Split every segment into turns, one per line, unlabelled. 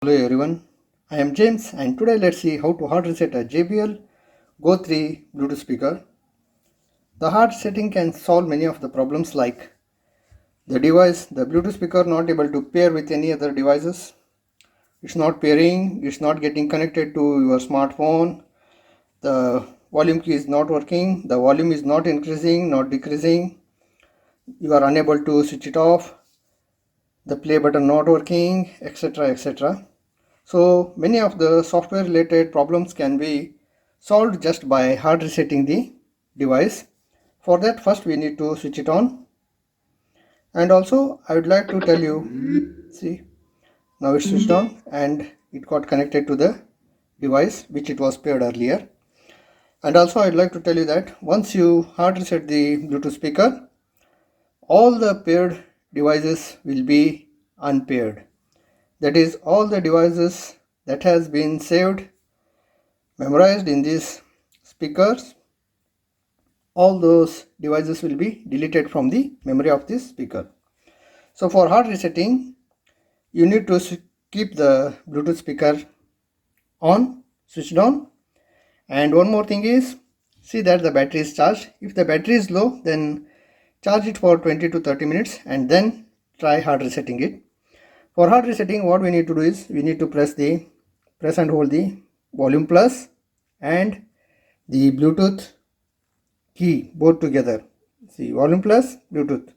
Hello everyone, I am James and today let's see how to hard reset a JBL Go3 Bluetooth speaker. The hard setting can solve many of the problems like the Bluetooth speaker not able to pair with any other devices. It's not pairing, it's not getting connected to your smartphone. The volume key is not working, the volume is not increasing, not decreasing. You are unable to switch it off, the play button not working, etc. etc. So many of the software related problems can be solved just by hard resetting the device. For that, first we need to switch it on. And also I would like to tell you, see, now it's switched on and it got connected to the device which it was paired earlier. And also I'd like to tell you that once you hard reset the Bluetooth speaker, all the paired devices will be unpaired. That is, all the devices that has been saved, memorized in these speakers, all those devices will be deleted from the memory of this speaker. So for hard resetting, you need to keep the Bluetooth speaker on, switched on. And one more thing is, see that the battery is charged. If the battery is low, then charge it for 20 to 30 minutes and then try hard resetting it. For hard resetting, what we need to do is we need to press and hold the volume plus and the Bluetooth key both together. See, volume plus Bluetooth.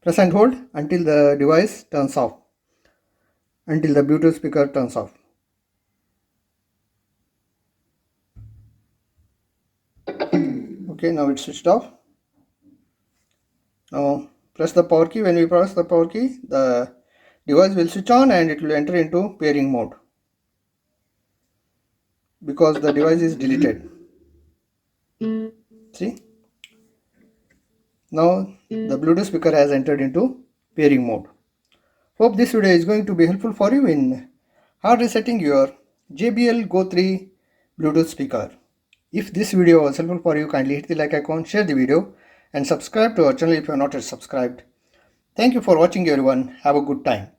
Press and hold until the device turns off, until the Bluetooth speaker turns off. Okay, now it's switched off. Now press the power key. When we press the power key, the device will switch on and it will enter into pairing mode because the device is deleted. See, now the Bluetooth speaker has entered into pairing mode. Hope this video is going to be helpful for you in hard resetting your JBL Go3 Bluetooth speaker. If this video was helpful for you, kindly hit the like icon, share the video and subscribe to our channel if you are not yet subscribed. Thank you for watching everyone. Have a good time.